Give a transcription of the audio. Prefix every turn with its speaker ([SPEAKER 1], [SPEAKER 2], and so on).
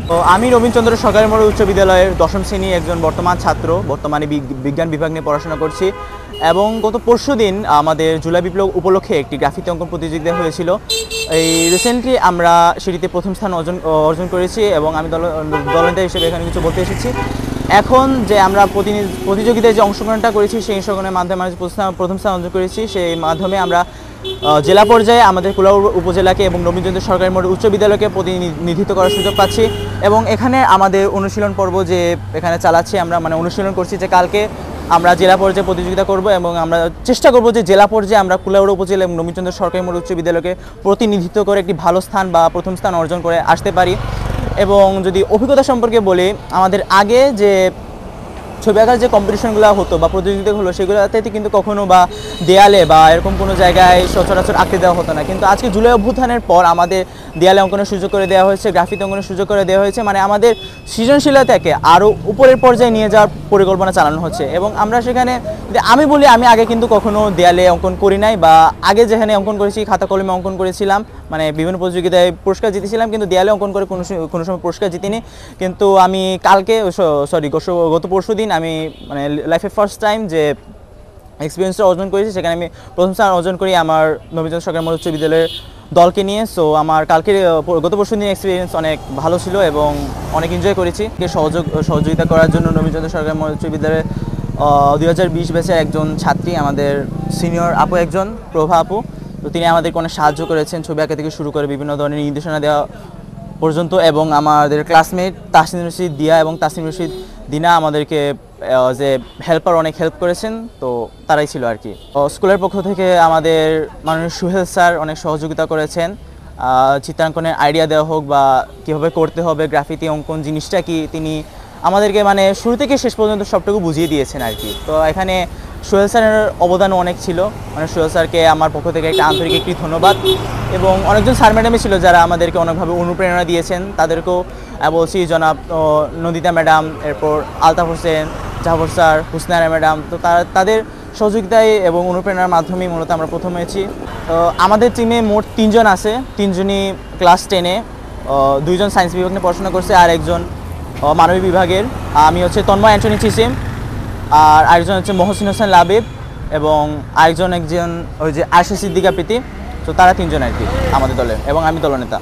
[SPEAKER 1] তো আমি রবীন্দ্রচন্দ্র সরকারি মোড় উচ্চ বিদ্যালয়ের দশম শ্রেণী একজন বর্তমান ছাত্র, বর্তমানে বিজ্ঞান বিভাগ নিয়ে পড়াশোনা করছি। এবং গত পরশুদিন আমাদের জুলাই বিপ্লব উপলক্ষে একটি গ্রাফিতি অঙ্কন প্রতিযোগিতা হয়েছিল। এই রিসেন্টলি আমরা সেটিতে প্রথম স্থান অর্জন করেছি এবং আমি দলনেতা হিসেবে এখানে কিছু বলতে এসেছি। এখন যে আমরা প্রতিযোগিতায় যে অংশগ্রহণটা করেছি সেই অংশগ্রহণের মাধ্যমে আমরা প্রথম স্থান অর্জন করেছি, সেই মাধ্যমে আমরা জেলা পর্যায়ে আমাদের কুলাউড় উপজেলাকে এবং রবীন্দ্রচন্দ্র সরকারি মোড় উচ্চ বিদ্যালয়কে প্রতিনিধিত্ব করার সুযোগ পাচ্ছি। এবং এখানে আমাদের অনুশীলন পর্ব যে এখানে চালাচ্ছি, আমরা মানে অনুশীলন করছি যে কালকে আমরা জেলা পর্যায়ে প্রতিযোগিতা করব এবং আমরা চেষ্টা করব যে জেলা পর্যায়ে আমরা কুলাউড় উপজেলা এবং রবীন্দ্রচন্দ্র সরকারি মোড় উচ্চ বিদ্যালয়কে প্রতিনিধিত্ব করে একটি ভালো স্থান বা প্রথম স্থান অর্জন করে আসতে পারি। এবং যদি অভিজ্ঞতা সম্পর্কে বলি, আমাদের আগে যে ছবি আঁকার যে কম্পিটিশনগুলো হতো বা প্রতিযোগিতা হলো, সেগুলোতে কিন্তু কখনো বা দেয়ালে বা এরকম কোনো জায়গায় সচরাচর আঁকতে দেওয়া হতো না। কিন্তু আজকে জুলাই অভ্যুত্থানের পর আমাদের দেয়ালে অঙ্কনের সুযোগ করে দেওয়া হয়েছে, গ্রাফিতি অঙ্কনের সুযোগ করে দেওয়া হয়েছে। মানে আমাদের সৃজনশীলতাকে আরও উপরের পর্যায়ে নিয়ে যাওয়ার পরিকল্পনা চালানো হচ্ছে। এবং আমরা সেখানে আমি বলি, আমি আগে কিন্তু কখনো দেয়ালে অঙ্কন করি নাই, বা আগে যেখানে অঙ্কন করেছি খাতা কলমে অঙ্কন করেছিলাম, মানে বিভিন্ন প্রতিযোগিতায় পুরস্কার জিতেছিলাম, কিন্তু দেয়ালে অঙ্কন করে কোনো সময় পুরস্কার জিতিনি। কিন্তু আমি কালকে গত পরশুদিন আমি মানে লাইফে ফার্স্ট টাইম যে এক্সপিরিয়েন্সটা অর্জন করেছি, সেখানে আমি প্রথম স্থান অর্জন করি আমার রবীন্দ্রচন্দ্র সরকারি মোড় উচ্চ বিদ্যালয়ের দলকে নিয়ে। সো আমার গত পরশুদিন এক্সপিরিয়েন্স অনেক ভালো ছিল এবং অনেক এনজয় করেছি। সহযোগিতা করার জন্য রবীন্দ্রচন্দ্র সরকারি মোড় উচ্চ বিদ্যালয়ের 2020 ব্যাচের একজন ছাত্রী, আমাদের সিনিয়র আপু একজন, প্রভা আপু। তো তিনি আমাদেরকে অনেক সাহায্য করেছেন, ছবি আঁকা থেকে শুরু করে বিভিন্ন ধরনের নির্দেশনা দেওয়া পর্যন্ত। এবং আমাদের ক্লাসমেট তাসনিম রশিদ দিয়া এবং তাসনিম রশিদ দিনা আমাদেরকে যে হেল্পার অনেক হেল্প করেছেন, তো তারাই ছিল আর কি। স্কুলের পক্ষ থেকে আমাদের মাননীয় সুহেল স্যার অনেক সহযোগিতা করেছেন, চিত্রাঙ্কনের আইডিয়া দেওয়া হোক বা কীভাবে করতে হবে, গ্রাফিতি অঙ্কন জিনিসটা কি, তিনি আমাদেরকে মানে শুরু থেকে শেষ পর্যন্ত সবটুকু বুঝিয়ে দিয়েছেন আর কি। তো এখানে সোহেল স্যারের অবদানও অনেক ছিল, মানে সোহেল স্যারকে আমার পক্ষ থেকে একটা আন্তরিক একটি ধন্যবাদ। এবং অনেকজন স্যার ম্যাডামই ছিল যারা আমাদেরকে অনেকভাবে অনুপ্রেরণা দিয়েছেন, তাদেরকেও বলছি, জনাব নন্দিতা ম্যাডাম, এরপর আলতাফ হোসেন, জাফর স্যার, হুসনারা ম্যাডাম। তো তাদের সহযোগিতায় এবং অনুপ্রেরণার মাধ্যমেই মূলত আমরা প্রথম হয়েছি। আমাদের টিমে মোট 3 জন আছে, 3 জনই ক্লাস 10-এ, 2 জন সায়েন্স বিভাগ নিয়ে পড়াশোনা করছে আর একজন মানবিক বিভাগের। আমি হচ্ছে তন্ময় অ্যান্টনি চিসিম, আর আরেকজন হচ্ছে মহসিন হোসেন লাবিব, এবং একজন ওই যে আয়শা সিদ্দিকা প্রীতি। তো তারা 3 জন আর কি আমাদের দলের, এবং আমি দলনেতা।